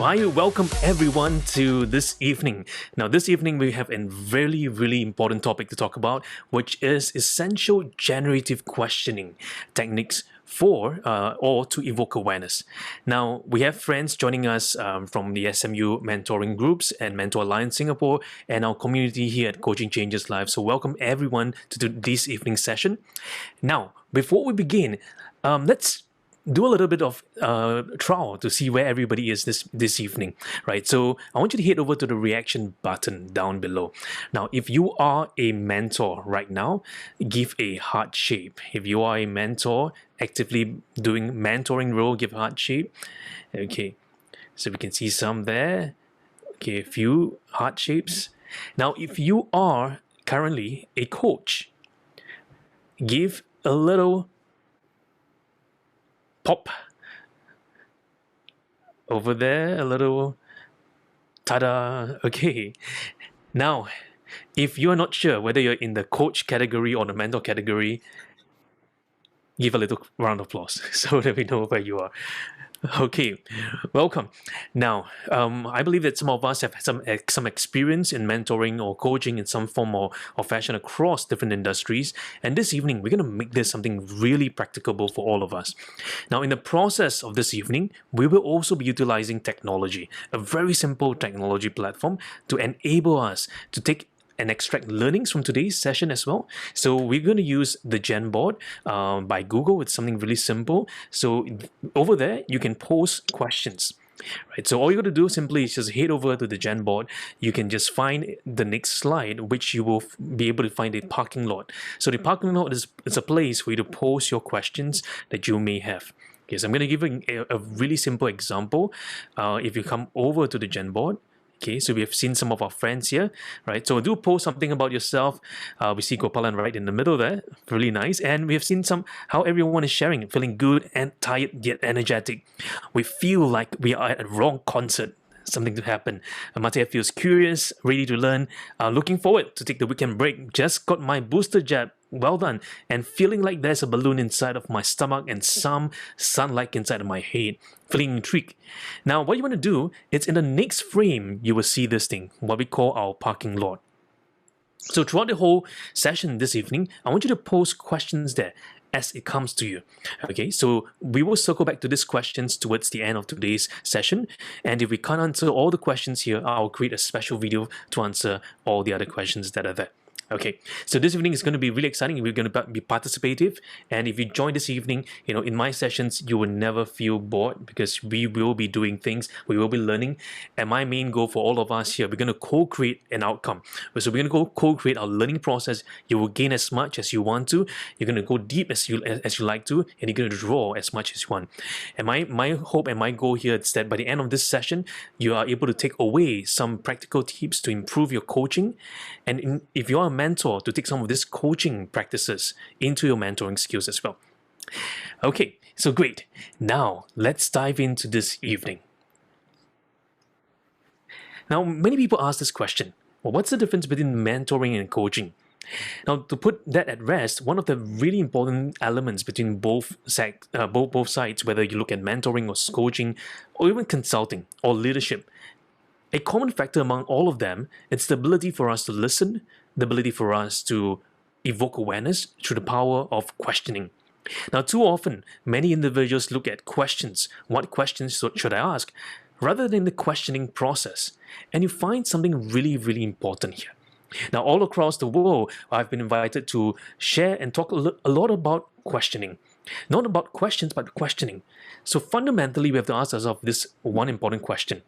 I welcome everyone to this evening. Now, this evening we have a really important topic to talk about, which is essential generative questioning techniques for or to evoke awareness. Now, we have friends joining us from the SMU mentoring groups and Mentor Alliance Singapore and our community here at Coaching Changes Lives. So welcome everyone to this evening's session. Now, before we begin, let's do a little bit of trial to see where everybody is this evening, right? So I want you to head over to the reaction button down below. Now, if you are a mentor right now, give a heart shape. If you are a mentor actively doing mentoring role, give a heart shape. Okay, so we can see some there. Okay, a few heart shapes. Now, if you are currently a coach, give a little pop over there, a little ta-da. Okay, now if you're not sure whether you're in the coach category or the mentor category, give a little round of applause so that we know where you are. Okay, welcome. Now, I believe that some of us have some experience in mentoring or coaching in some form or fashion across different industries. And this evening, we're going to make this something really practicable for all of us. Now, in the process of this evening, we will also be utilizing technology, a very simple technology platform to enable us to take and extract learnings from today's session as well. So we're going to use the Gen board by Google. It's something really simple. So over there, you can post questions. Right, so all you got to do simply is just head over to the Gen board. You can just find the next slide, which you will be able to find a parking lot. So the parking lot is a place for you to post your questions that you may have. Okay, so I'm going to give a really simple example. If you come over to the Gen board, okay, so we have seen some of our friends here, right? So do post something about yourself. We see Gopalan right in the middle there, really nice. And we have seen how everyone is sharing, feeling good and tired yet energetic. We feel like we are at a wrong concert, something to happen. Matea feels curious, ready to learn, looking forward to take the weekend break. Just got my booster jab. Well done. And feeling like there's a balloon inside of my stomach and some sunlight inside of my head. Feeling intrigued. Now, what you want to do, it's in the next frame, you will see this thing, what we call our parking lot. So throughout the whole session this evening, I want you to post questions there as it comes to you. Okay, so we will circle back to these questions towards the end of today's session. And if we can't answer all the questions here, I'll create a special video to answer all the other questions that are there. Okay, so this evening is going to be really exciting. We're going to be participative, and if you join this evening, in my sessions, you will never feel bored because we will be doing things, we will be learning, and my main goal for all of us here, we're going to co-create an outcome. So we're going to go co-create our learning process. You will gain as much as you want to. You're going to go deep as you like to, and you're going to draw as much as you want. And my hope and my goal here is that by the end of this session, you are able to take away some practical tips to improve your coaching, and if you are a mentor, to take some of these coaching practices into your mentoring skills as well. Okay, so great. Now, let's dive into this evening. Now, many people ask this question. Well, what's the difference between mentoring and coaching? Now, to put that at rest, one of the really important elements between both sides, whether you look at mentoring or coaching, or even consulting or leadership, a common factor among all of them is the ability for us to listen, the ability for us to evoke awareness through the power of questioning. Now, too often, many individuals look at questions. What questions should I ask? Rather than the questioning process. And you find something really important here. Now, all across the world, I've been invited to share and talk a lot about questioning. Not about questions, but questioning. So fundamentally, we have to ask ourselves this one important question.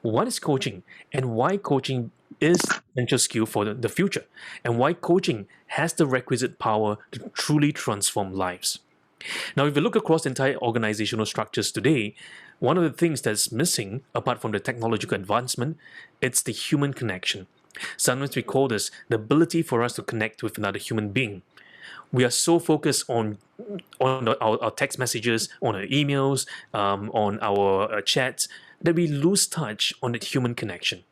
What is coaching, and why coaching is an essential skill for the future, and why coaching has the requisite power to truly transform lives? Now, if you look across entire organizational structures today, one of the things that's missing, apart from the technological advancement, it's the human connection. Sometimes we call this the ability for us to connect with another human being. We are so focused on our text messages, on our emails, on our chats, that we lose touch on that human connection.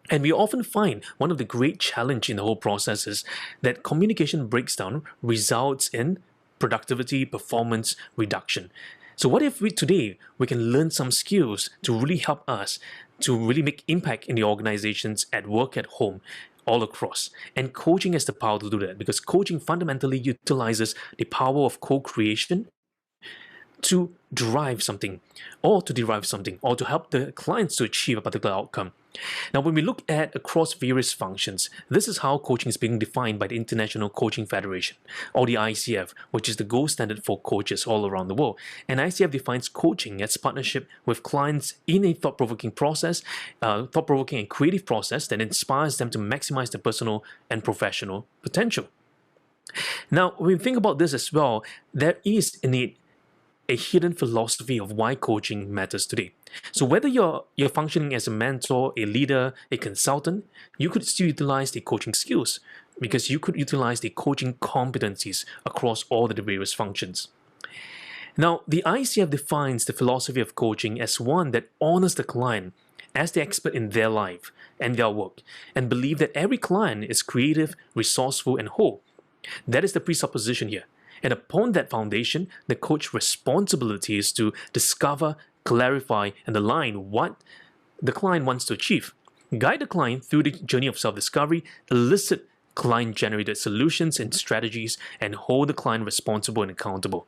And we often find one of the great challenge in the whole process is that communication breaks down results in productivity, performance reduction. So what if today we can learn some skills to really help us to really make impact in the organizations, at work, at home, all across. And coaching has the power to do that, because coaching fundamentally utilizes the power of co-creation to derive something, or to help the clients to achieve a particular outcome. Now, when we look at across various functions, this is how coaching is being defined by the International Coaching Federation, or the ICF, which is the gold standard for coaches all around the world. And ICF defines coaching as partnership with clients in a thought-provoking and creative process that inspires them to maximize their personal and professional potential. Now, when we think about this as well, there is innate a hidden philosophy of why coaching matters today. So whether you're functioning as a mentor, a leader, a consultant, you could still utilize the coaching skills, because you could utilize the coaching competencies across all the various functions. Now, the ICF defines the philosophy of coaching as one that honors the client as the expert in their life and their work, and believe that every client is creative, resourceful, and whole. That is the presupposition here. And upon that foundation, the coach's responsibility is to discover, clarify, and align what the client wants to achieve, guide the client through the journey of self-discovery, elicit client-generated solutions and strategies, and hold the client responsible and accountable.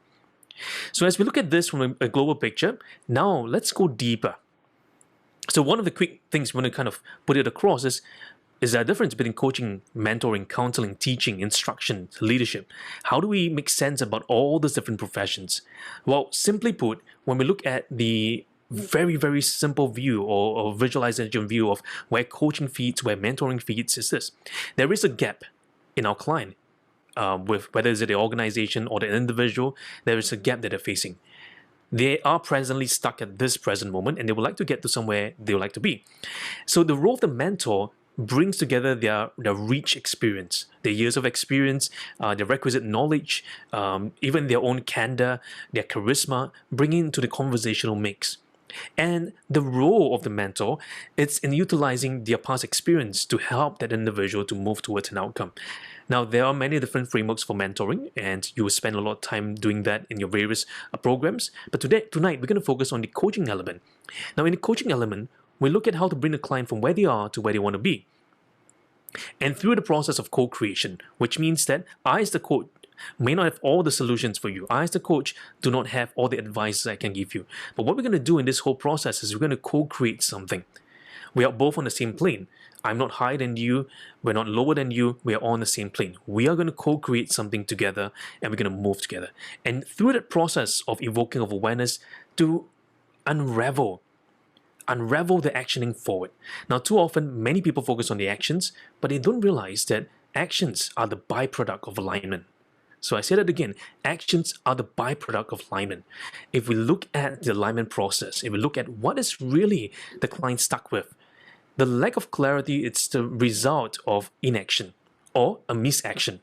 So as we look at this from a global picture, now let's go deeper. So one of the quick things we want to kind of put it across is there a difference between coaching, mentoring, counseling, teaching, instruction, leadership? How do we make sense about all these different professions? Well, simply put, when we look at the very, very simple view or visualization view of where coaching feeds, where mentoring feeds, is this. There is a gap in our client, with whether it's the organization or the individual, there is a gap that they're facing. They are presently stuck at this present moment, and they would like to get to somewhere they would like to be. So the role of the mentor brings together their rich experience, their years of experience, their requisite knowledge, even their own candor, their charisma, bringing into the conversational mix. And the role of the mentor, it's in utilizing their past experience to help that individual to move towards an outcome. Now, there are many different frameworks for mentoring, and you will spend a lot of time doing that in your various programs. But tonight, we're going to focus on the coaching element. Now, in the coaching element, we look at how to bring the client from where they are to where they want to be. And through the process of co-creation, which means that I as the coach may not have all the solutions for you. I as the coach do not have all the advice I can give you. But what we're going to do in this whole process is we're going to co-create something. We are both on the same plane. I'm not higher than you. We're not lower than you. We are on the same plane. We are going to co-create something together, and we're going to move together. And through that process of evoking of awareness to unravel the actioning forward. Now, too often, many people focus on the actions, but they don't realize that actions are the byproduct of alignment. So I say that again, actions are the byproduct of alignment. If we look at the alignment process, if we look at what is really the client stuck with, the lack of clarity, it's the result of inaction or a misaction.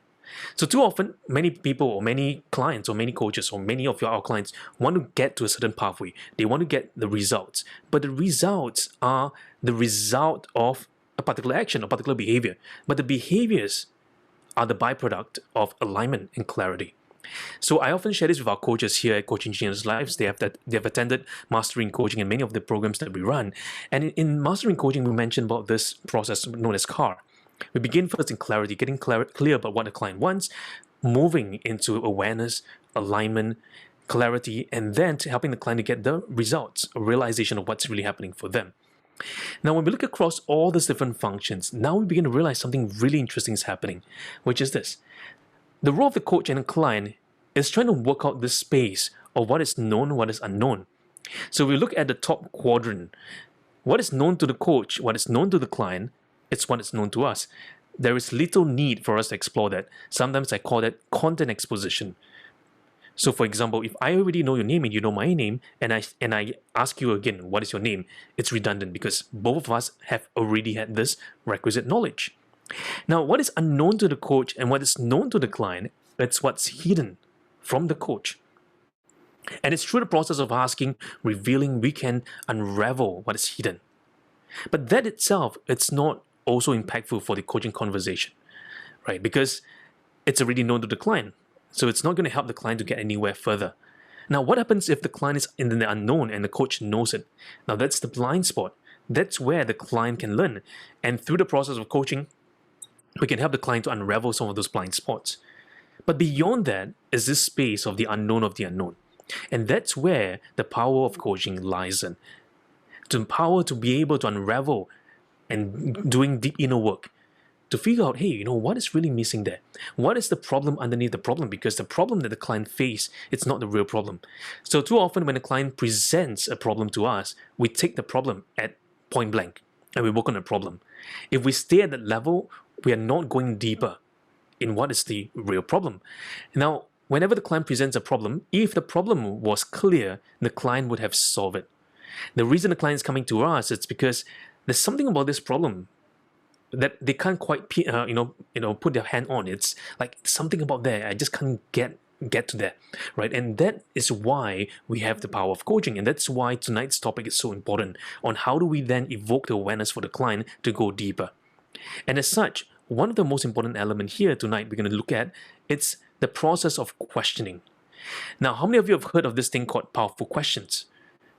So too often, many people or many clients or many coaches or many of our clients want to get to a certain pathway. They want to get the results. But the results are the result of a particular action, a particular behavior. But the behaviors are the byproduct of alignment and clarity. So I often share this with our coaches here at Coaching Genius Lives. They have attended Mastering Coaching and many of the programs that we run. And in Mastering Coaching, we mentioned about this process known as CAR. We begin first in clarity, getting clear about what the client wants, moving into awareness, alignment, clarity, and then to helping the client to get the results, a realization of what's really happening for them. Now, when we look across all these different functions, now we begin to realize something really interesting is happening, which is this. The role of the coach and the client is trying to work out the space of what is known, what is unknown. So we look at the top quadrant. What is known to the coach, what is known to the client, it's what is known to us. There is little need for us to explore that. Sometimes I call that content exposition. So for example, if I already know your name and you know my name, and I ask you again, what is your name? It's redundant because both of us have already had this requisite knowledge. Now, what is unknown to the coach and what is known to the client, it's what's hidden from the coach. And it's through the process of asking, revealing, we can unravel what is hidden. But that itself, it's not also impactful for the coaching conversation, right? Because it's already known to the client. So it's not going to help the client to get anywhere further. Now, what happens if the client is in the unknown and the coach knows it? Now, that's the blind spot. That's where the client can learn. And through the process of coaching, we can help the client to unravel some of those blind spots. But beyond that is this space of the unknown of the unknown. And that's where the power of coaching lies in. The power to be able to unravel and doing deep inner work to figure out, hey, what is really missing there? What is the problem underneath the problem? Because the problem that the client face, it's not the real problem. So too often when a client presents a problem to us, we take the problem at point blank and we work on the problem. If we stay at that level, we are not going deeper in what is the real problem. Now, whenever the client presents a problem, if the problem was clear, the client would have solved it. The reason the client is coming to us, it's because there's something about this problem that they can't quite put their hand on. It's like something about there, I just can't get to that, right? And that is why we have the power of coaching, and that's why tonight's topic is so important on how do we then evoke the awareness for the client to go deeper. And as such, one of the most important elements here tonight we're going to look at, it's the process of questioning. Now, how many of you have heard of this thing called powerful questions?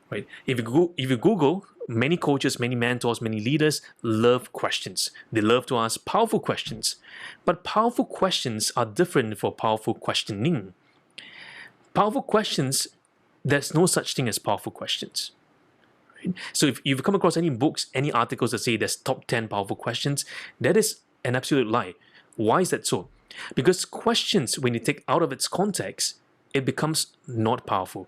Right? If you Google, many coaches, many mentors, many leaders love questions. They love to ask powerful questions. But powerful questions are different for powerful questioning. Powerful questions, there's no such thing as powerful questions. Right? So if you've come across any books, any articles that say there's top 10 powerful questions, that is an absolute lie. Why is that so? Because questions, when you take out of its context, it becomes not powerful.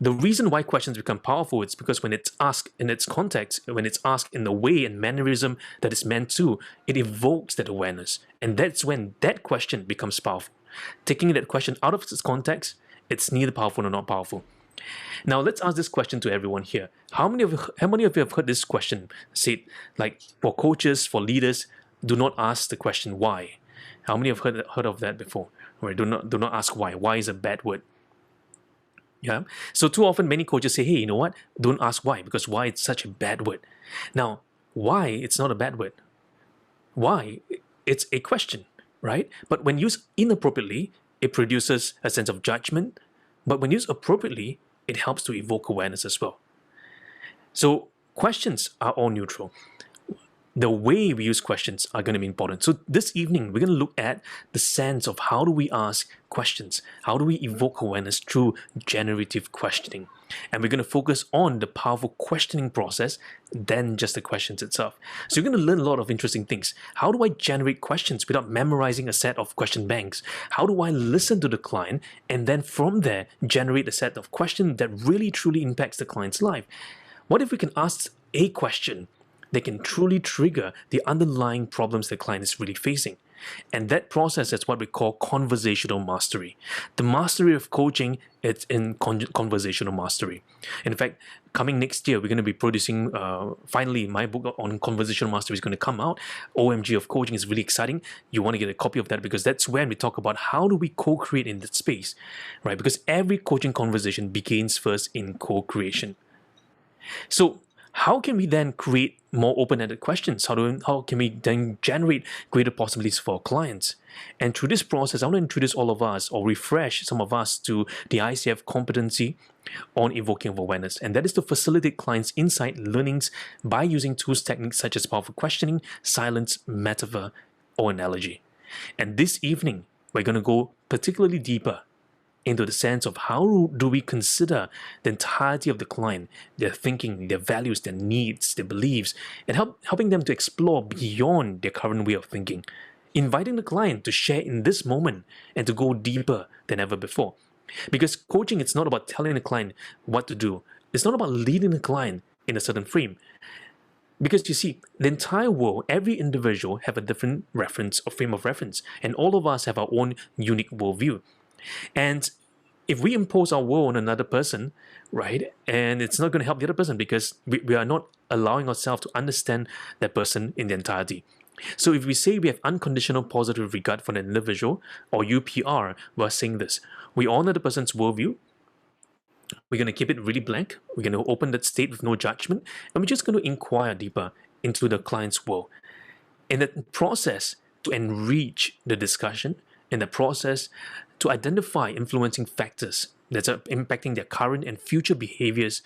The reason why questions become powerful is because when it's asked in its context, when it's asked in the way and mannerism that it's meant to, it evokes that awareness. And that's when that question becomes powerful. Taking that question out of its context, it's neither powerful nor not powerful. Now, let's ask this question to everyone here. How many of you have heard this question said, like, for coaches, for leaders, do not ask the question why? How many have heard of that before? Or do not ask why. Why is a bad word. Yeah. So too often many coaches say, hey, you know what? Don't ask why, because why it's such a bad word. Now, why it's not a bad word? Why? It's a question, right? But when used inappropriately, it produces a sense of judgment. But when used appropriately, it helps to evoke awareness as well. So questions are all neutral. The way we use questions are going to be important. So this evening, we're going to look at the sense of how do we ask questions? How do we evoke awareness through generative questioning? And we're going to focus on the powerful questioning process than just the questions itself. So you're going to learn a lot of interesting things. How do I generate questions without memorizing a set of question banks? How do I listen to the client and then from there generate a set of questions that really truly impacts the client's life? What if we can ask a question that can truly trigger the underlying problems the client is really facing? And that process is what we call conversational mastery. The mastery of coaching, it's in conversational mastery. In fact, coming next year, we're going to be producing, finally, my book on conversational mastery is going to come out. OMG of Coaching is really exciting. You want to get a copy of that because that's when we talk about how do we co-create in that space, right? Because every coaching conversation begins first in co-creation. So how can we then create more open-ended questions? How can we then generate greater possibilities for our clients? And through this process, I want to introduce all of us or refresh some of us to the ICF competency on evoking of awareness. And that is to facilitate clients' insight learnings by using tools, techniques such as powerful questioning, silence, metaphor, or analogy. And this evening, we're going to go particularly deeper into the sense of how do we consider the entirety of the client, their thinking, their values, their needs, their beliefs, and helping them to explore beyond their current way of thinking, inviting the client to share in this moment and to go deeper than ever before. Because coaching, it's not about telling the client what to do. It's not about leading the client in a certain frame. Because you see, the entire world, every individual have a different reference or frame of reference, and all of us have our own unique worldview. And if we impose our will on another person, right, and it's not going to help the other person because we are not allowing ourselves to understand that person in the entirety. So if we say we have unconditional positive regard for an individual, or UPR, we're saying this. We honor the person's worldview. We're going to keep it really blank. We're going to open that state with no judgment. And we're just going to inquire deeper into the client's world. In that process, to enrich the discussion, in the process, to identify influencing factors that's impacting their current and future behaviors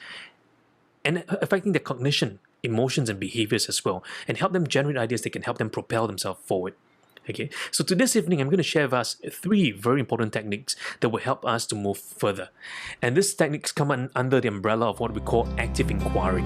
and affecting their cognition, emotions, and behaviors as well, and help them generate ideas that can help them propel themselves forward. Okay, so to this evening, I'm going to share with us 3 very important techniques that will help us to move further. And these techniques come under the umbrella of what we call active inquiry.